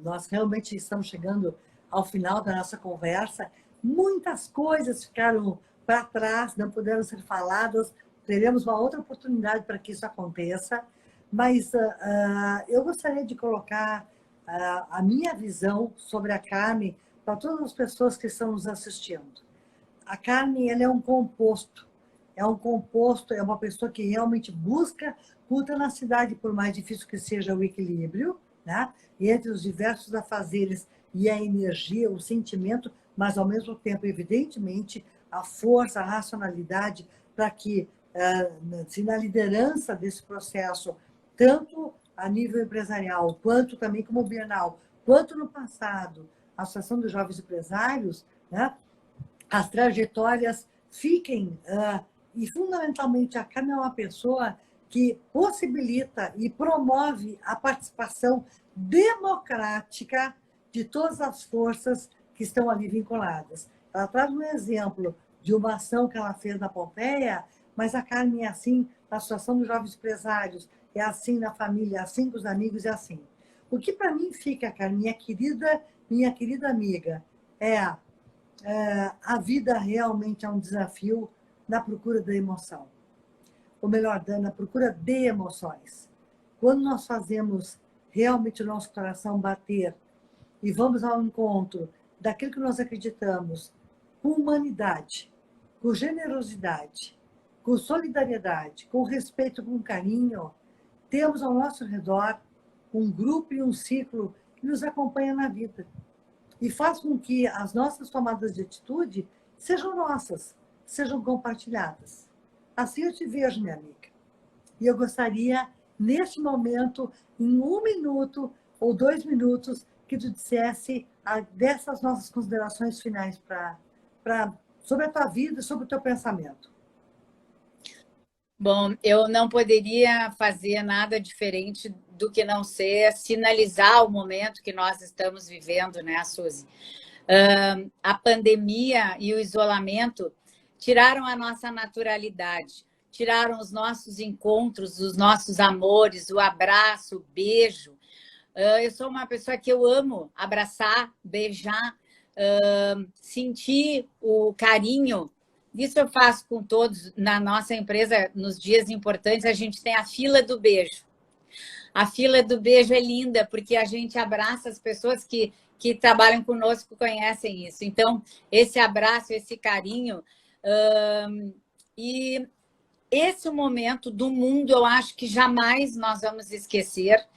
nós realmente estamos chegando ao final da nossa conversa. Muitas coisas ficaram para trás, não puderam ser faladas, teremos uma outra oportunidade para que isso aconteça, mas eu gostaria de colocar a minha visão sobre a Carmen para todas as pessoas que estão nos assistindo. A Carmen, ela é um composto, é uma pessoa que realmente busca na cidade, por mais difícil que seja o equilíbrio, né? Entre os diversos afazeres e a energia, o sentimento, mas ao mesmo tempo, evidentemente, a força, a racionalidade, para que, se na liderança desse processo, tanto a nível empresarial, quanto também como Bienal, quanto no passado, a Associação dos Jovens Empresários, né? As trajetórias fiquem, e fundamentalmente a Carmen é uma pessoa que possibilita e promove a participação democrática de todas as forças que estão ali vinculadas. Ela traz um exemplo de uma ação que ela fez na Pompeia, mas a Carmen é assim na Associação dos Jovens Empresários, é assim na família, é assim com os amigos, é assim. O que para mim fica, Carmen, minha querida amiga, a vida realmente é um desafio na procura da emoção. Ou melhor, na procura de emoções. Quando nós fazemos realmente o nosso coração bater e vamos ao encontro daquilo que nós acreditamos, com humanidade, com generosidade, com solidariedade, com respeito, com carinho, temos ao nosso redor um grupo e um ciclo que nos acompanha na vida e faz com que as nossas tomadas de atitude sejam nossas, sejam compartilhadas. Assim eu te vejo, minha amiga. E eu gostaria, neste momento, em 1 minuto ou 2 minutos, que tu dissesse dessas nossas considerações finais sobre a tua vida e sobre o teu pensamento. Bom, eu não poderia fazer nada diferente do que não ser sinalizar o momento que nós estamos vivendo, né, Suzy? A pandemia e o isolamento tiraram a nossa naturalidade, tiraram os nossos encontros, os nossos amores, o abraço, o beijo. Eu sou uma pessoa que eu amo abraçar, beijar, sentir o carinho. Isso eu faço com todos. Na nossa empresa, nos dias importantes, a gente tem a fila do beijo. A fila do beijo é linda, porque a gente abraça as pessoas que trabalham conosco, conhecem isso. Então, esse abraço, esse carinho... e esse momento do mundo, eu acho que jamais nós vamos esquecer.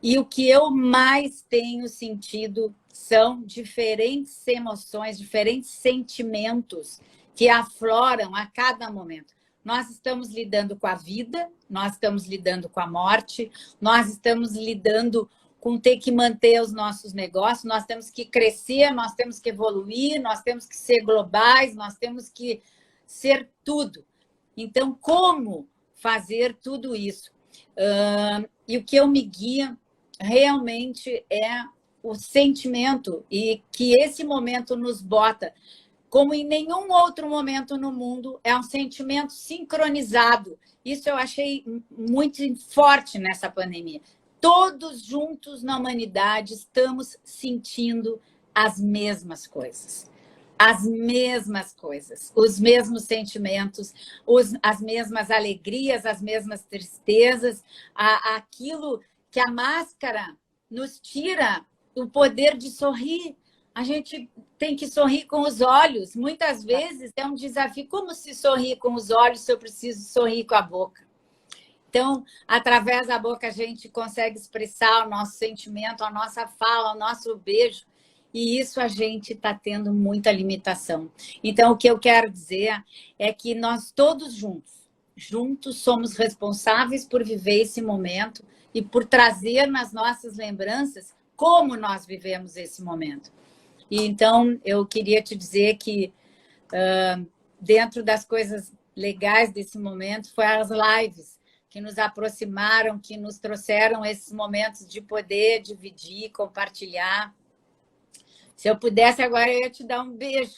E o que eu mais tenho sentido são diferentes emoções, diferentes sentimentos que afloram a cada momento. Nós estamos lidando com a vida, nós estamos lidando com a morte, nós estamos lidando com ter que manter os nossos negócios, nós temos que crescer, nós temos que evoluir, nós temos que ser globais, nós temos que ser tudo. Então, como fazer tudo isso? E o que eu me guia realmente é o sentimento, e que esse momento nos bota, como em nenhum outro momento no mundo, é um sentimento sincronizado. Isso eu achei muito forte nessa pandemia. Todos juntos na humanidade estamos sentindo as mesmas coisas. As mesmas coisas, os mesmos sentimentos, as mesmas alegrias, as mesmas tristezas, aquilo que a máscara nos tira o poder de sorrir. A gente tem que sorrir com os olhos. Muitas vezes é um desafio. Como se sorrir com os olhos se eu preciso sorrir com a boca? Então, através da boca, a gente consegue expressar o nosso sentimento, a nossa fala, o nosso beijo. E isso a gente está tendo muita limitação. Então, o que eu quero dizer é que nós todos juntos somos responsáveis por viver esse momento e por trazer nas nossas lembranças como nós vivemos esse momento. E então, eu queria te dizer que dentro das coisas legais desse momento foi as lives que nos aproximaram, que nos trouxeram esses momentos de poder dividir, compartilhar. Se eu pudesse, agora eu ia te dar um beijo.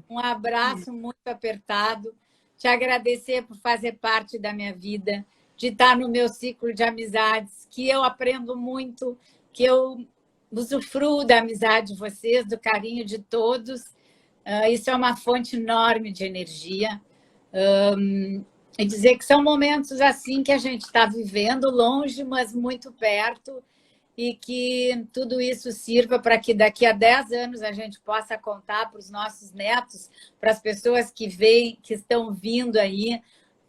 Um abraço muito apertado. Te agradecer por fazer parte da minha vida, de estar no meu ciclo de amizades, que eu aprendo muito, que eu usufruo da amizade de vocês, do carinho de todos. Isso é uma fonte enorme de energia. E dizer que são momentos assim que a gente está vivendo longe, mas muito perto, e que tudo isso sirva para que daqui a 10 anos a gente possa contar para os nossos netos, para as pessoas que veem, que estão vindo aí,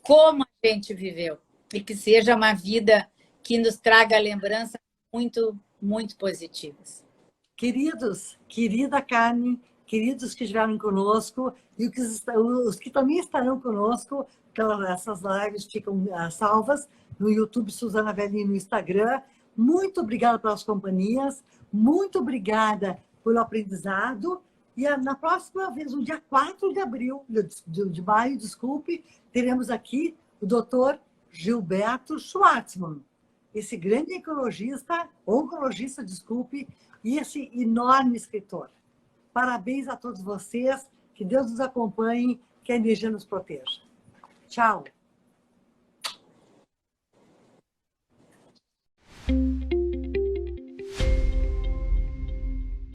como a gente viveu. E que seja uma vida que nos traga lembranças muito, muito positivas. Queridos, querida Carmen, queridos que estiveram conosco e os que também estarão conosco, essas lives ficam salvas no YouTube Suzana Velli no Instagram. Muito obrigada pelas companhias, muito obrigada pelo aprendizado. E na próxima vez, no dia 4 de abril, de maio, desculpe, teremos aqui o doutor Gilberto Schwartzman, esse grande oncologista, desculpe, e esse enorme escritor. Parabéns a todos vocês, que Deus nos acompanhe, que a energia nos proteja. Tchau.